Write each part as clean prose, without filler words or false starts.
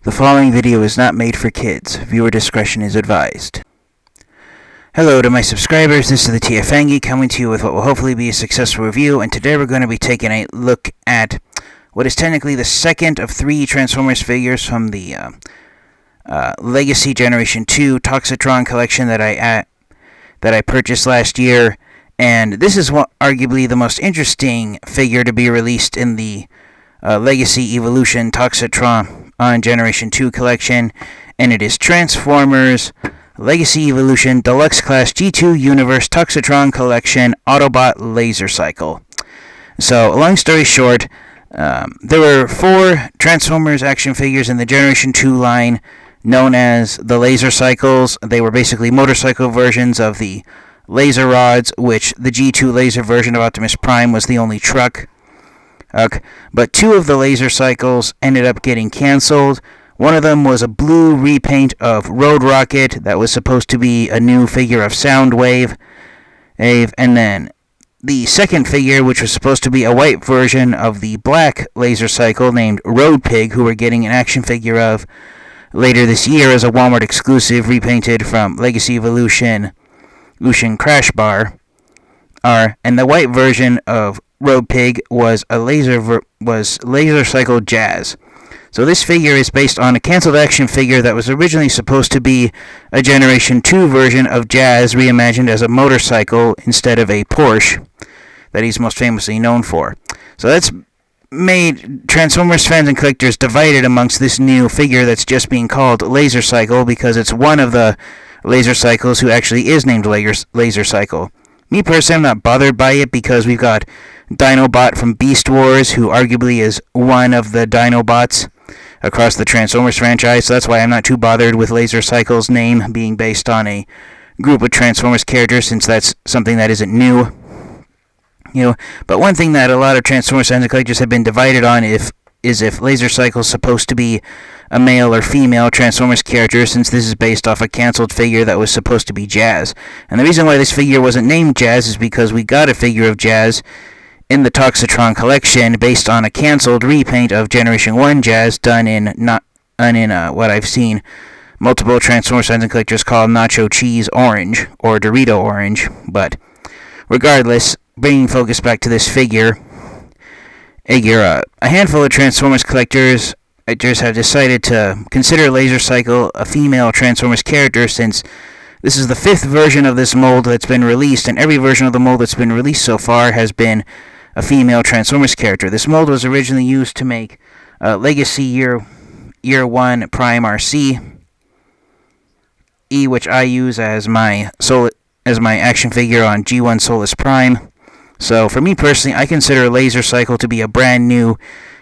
The following video is not made for kids. Viewer discretion is advised. Hello to my subscribers, this is the TFangy coming to you with what will hopefully be a successful review, and today we're going to be taking a look at what is technically the second of three Transformers figures from the Legacy Generation 2 Toxitron collection that I purchased last year, and this is arguably the most interesting figure to be released in the Legacy Evolution Toxitron on Generation 2 collection, and it is Transformers Legacy Evolution Deluxe Class G2 Universe Toxitron Collection Autobot Laser Cycle. So, long story short, there were four Transformers action figures in the Generation 2 line known as the Laser Cycles. They were basically motorcycle versions of the Laser Rods, which the G2 laser version of Optimus Prime was the only truck. But two of the Laser Cycles ended up getting cancelled. One of them was a blue repaint of Road Rocket that was supposed to be a new figure of Soundwave. And then the second figure, which was supposed to be a white version of the black Laser Cycle named Road Pig, who we're getting an action figure of later this year as a Walmart exclusive, repainted from Legacy Evolution Crash Bar. And the white version of Road Pig was Laser Cycle Jazz. So this figure is based on a canceled action figure that was originally supposed to be a Generation 2 version of Jazz reimagined as a motorcycle instead of a Porsche that he's most famously known for. So that's made Transformers fans and collectors divided amongst this new figure that's just being called Laser Cycle because it's one of the Laser Cycles who actually is named Laser Cycle. Me personally, I'm not bothered by it because we've got Dinobot from Beast Wars, who arguably is one of the Dinobots across the Transformers franchise, so that's why I'm not too bothered with Laser Cycle's name being based on a group of Transformers characters, since that's something that isn't new. But one thing that a lot of Transformers fans and collectors have been divided on is if Laser Cycle's supposed to be a male or female Transformers character, since this is based off a canceled figure that was supposed to be Jazz. And the reason why this figure wasn't named Jazz is because we got a figure of Jazz in the Toxitron collection based on a canceled repaint of Generation 1 Jazz done in what I've seen multiple Transformers fans and collectors call Nacho Cheese Orange or Dorito Orange. But regardless, bringing focus back to this figure, a handful of Transformers collectors have decided to consider Laser Cycle a female Transformers character, since this is the fifth version of this mold that's been released, and every version of the mold that's been released so far has been a female Transformers character. This mold was originally used to make Legacy Year 1 Prime Arcee, which I use as my action figure on G1 Solus Prime. So for me personally, I consider Laser Cycle to be a brand new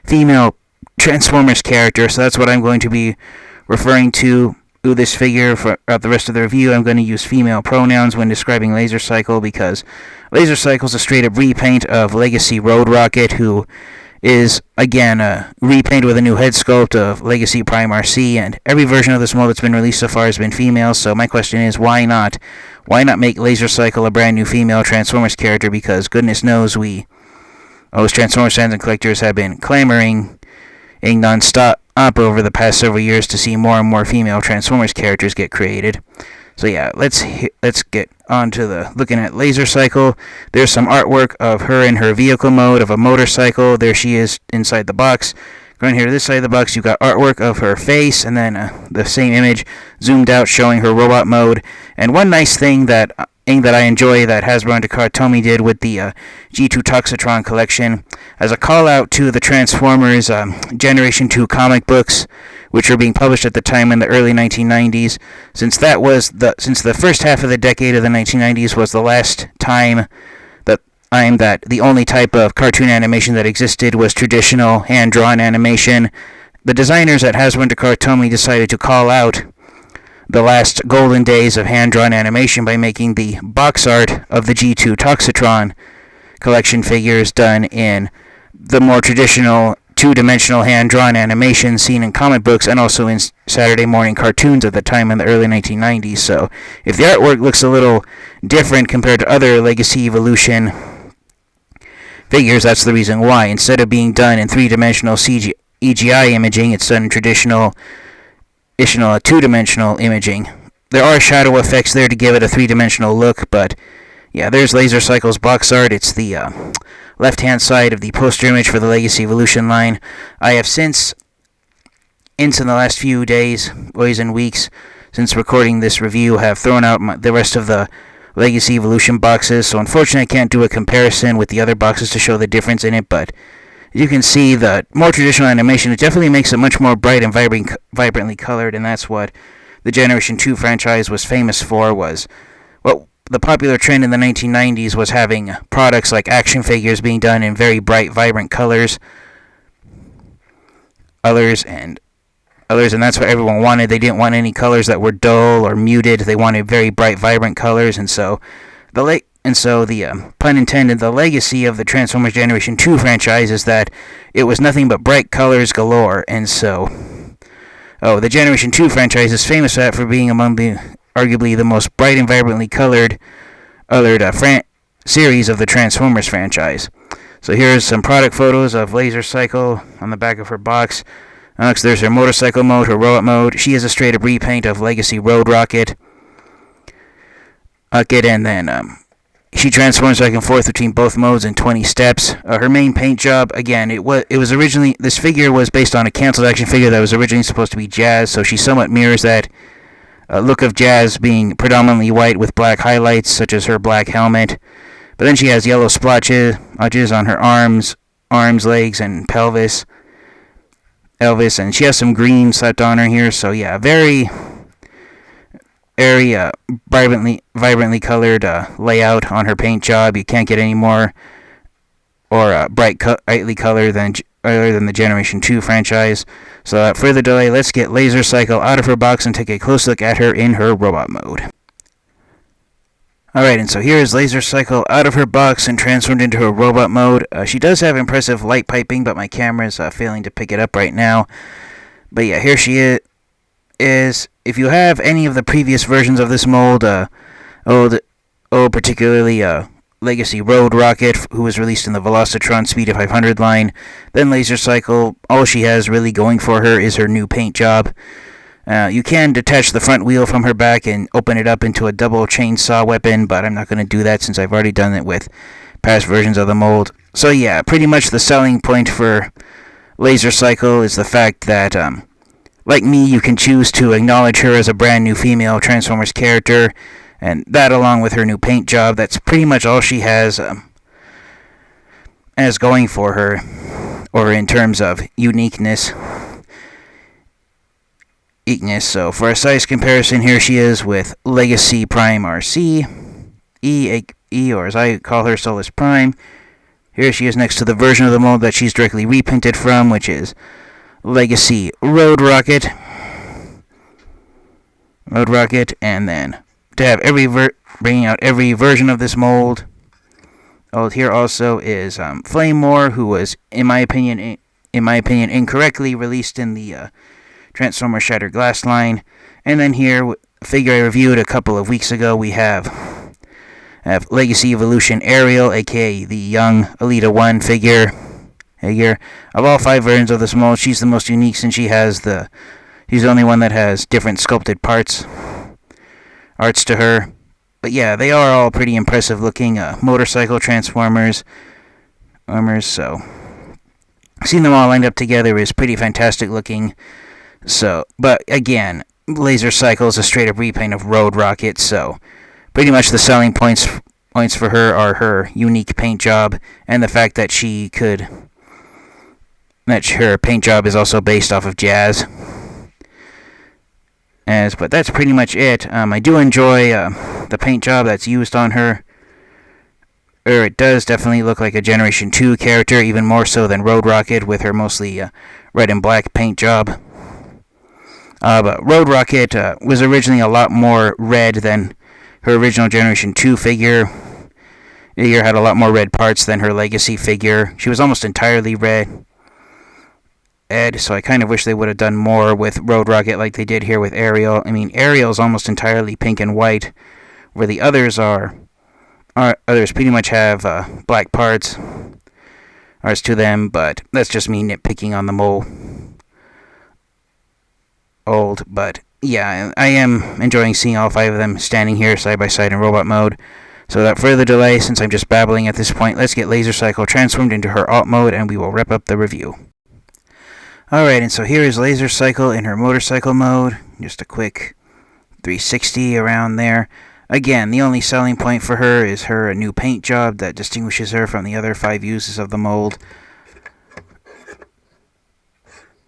female Transformers character, so that's what I'm going to be referring to this figure throughout the rest of the review. I'm going to use female pronouns when describing Laser Cycle because Laser Cycle is a straight-up repaint of Legacy Road Rocket, who is, again, a repaint with a new head sculpt of Legacy Prime Arcee, and every version of this mold that's been released so far has been female, so my question is, why not? Why not make Laser Cycle a brand new female Transformers character? Because goodness knows as Transformers fans and collectors have been clamoring non-stop over the past several years to see more and more female Transformers characters get created. So yeah, let's get on to looking at Laser Cycle. There's some artwork of her in her vehicle mode of a motorcycle. There she is inside the box. Going here to this side of the box, you've got artwork of her face, and then the same image zoomed out showing her robot mode. And one nice thing that I enjoy that Hasbro and Tomy did with the G2 Toxitron collection, as a call out to the Transformers Generation 2 comic books, which were being published at the time in the early 1990s, since the first half of the decade of the 1990s was the last time that the only type of cartoon animation that existed was traditional hand-drawn animation. The designers at Hasbro and Tomy decided to call out the last golden days of hand-drawn animation by making the box art of the G2 Toxitron collection figures done in the more traditional two-dimensional hand-drawn animation seen in comic books and also in Saturday morning cartoons at the time in the early 1990s. So if the artwork looks a little different compared to other Legacy Evolution figures, that's the reason why. Instead of being done in three-dimensional CGI imaging, it's done in traditional additional two-dimensional imaging. There are shadow effects there to give it a three-dimensional look, but yeah, there's Laser Cycle's box art. It's the left-hand side of the poster image for the Legacy Evolution line. I have since, in the last few days and weeks, since recording this review, have thrown out the rest of the Legacy Evolution boxes, so unfortunately I can't do a comparison with the other boxes to show the difference in it, but as you can see, the more traditional animation, it definitely makes it much more bright and vibrantly colored, and that's what the Generation 2 franchise was famous for. The popular trend in the 1990s was having products like action figures being done in very bright, vibrant colors, and that's what everyone wanted. They didn't want any colors that were dull or muted. They wanted very bright, vibrant colors, and so the pun intended, the legacy of the Transformers Generation 2 franchise is that it was nothing but bright colors galore, and so the Generation 2 franchise is famous for being among arguably the most bright and vibrantly colored series of the Transformers franchise. So here's some product photos of Laser Cycle on the back of her box. Next, there's her motorcycle mode, her robot mode. She is a straight-up repaint of Legacy Road Rocket. And then she transforms back and forth between both modes in 20 steps. Her main paint job, again, it was originally, this figure was based on a canceled action figure that was originally supposed to be Jazz, so she somewhat mirrors that look of Jazz, being predominantly white with black highlights, such as her black helmet. But then she has yellow splotches on her arms, legs, and pelvis. And she has some green slapped on her here, so yeah, very vibrantly colored layout on her paint job. You can't get any more or brightly colored than the Generation 2 franchise. So without further delay, let's get Laser Cycle out of her box and take a close look at her in her robot mode. Alright, and so here is Laser Cycle out of her box and transformed into her robot mode. She does have impressive light piping, but my camera is failing to pick it up right now. But yeah, here she is. If you have any of the previous versions of this mold, particularly Legacy Road Rocket, who was released in the Velocitron Speed of 500 line, then Laser Cycle, all she has really going for her is her new paint job. You can detach the front wheel from her back and open it up into a double chainsaw weapon, but I'm not going to do that since I've already done it with past versions of the mold. So yeah, pretty much the selling point for Laser Cycle is the fact that, like me, you can choose to acknowledge her as a brand new female Transformers character, and that along with her new paint job, that's pretty much all she has as going for her, or in terms of uniqueness. So for a size comparison, here she is with Legacy Prime Arcee, E, or as I call her, Solus Prime. Here she is next to the version of the mold that she's directly repainted from, which is Legacy Road Rocket, and then to have bringing out every version of this mold. Here also is Flamemore, who was, in my opinion, incorrectly released in the Transformers Shattered Glass line. And then here, a figure I reviewed a couple of weeks ago, we have Legacy Evolution Ariel, aka the young Elita 1 figure. Of all 5 versions of this mold, she's the most unique since she's the only one that has different sculpted arts to her. But yeah, they are all pretty impressive looking motorcycle Transformers. So seeing them all lined up together is pretty fantastic looking. So, but again, Laser Cycle is a straight up repaint of Road Rocket, so pretty much the selling points for her are her unique paint job and the fact that her paint job is also based off of Jazz. But that's pretty much it. I do enjoy the paint job that's used on her. It does definitely look like a Generation 2 character, even more so than Road Rocket with her mostly red and black paint job. But Road Rocket was originally a lot more red than her original Generation 2 figure. The figure had a lot more red parts than her Legacy figure. She was almost entirely red. So I kind of wish they would have done more with Road Rocket like they did here with Ariel. I mean, Ariel's almost entirely pink and white, where the others others pretty much have black parts to them, but that's just me nitpicking on the mold. old, but yeah, I am enjoying seeing all 5 of them standing here side by side in robot mode. So without further delay, since I'm just babbling at this point, let's get Laser Cycle transformed into her alt mode and we will wrap up the review. Alright, and so here is Laser Cycle in her motorcycle mode. Just a quick 360 around there. Again, the only selling point for her is her new paint job that distinguishes her from the other 5 uses of the mold.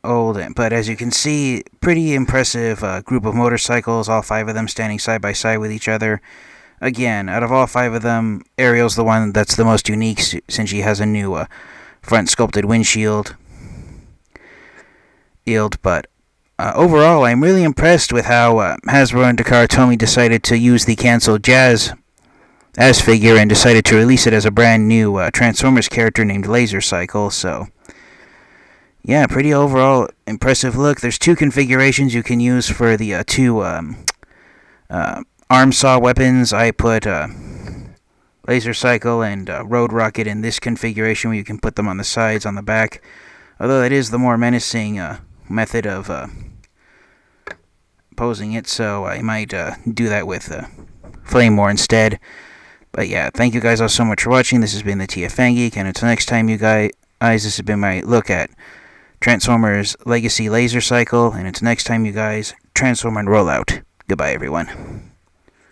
But as you can see, pretty impressive group of motorcycles, all 5 of them standing side by side with each other. Again, out of all 5 of them, Ariel's the one that's the most unique since she has a new front sculpted windshield. But overall, I'm really impressed with how Hasbro and Takara Tomy decided to use the canceled Jazz as figure and decided to release it as a brand new Transformers character named Laser Cycle. So yeah, pretty overall impressive look. There's 2 configurations you can use for the 2 arm saw weapons. I put Laser Cycle and Road Rocket in this configuration where you can put them on the sides, on the back. Although it is the more menacing method of posing it, so I might do that with Flame War instead. But yeah, thank you guys all so much for watching. This has been the TFN Geek, and until next time, you guys, this has been my look at Transformers Legacy Laser Cycle, and until next time, you guys, transform and roll out. Goodbye, everyone.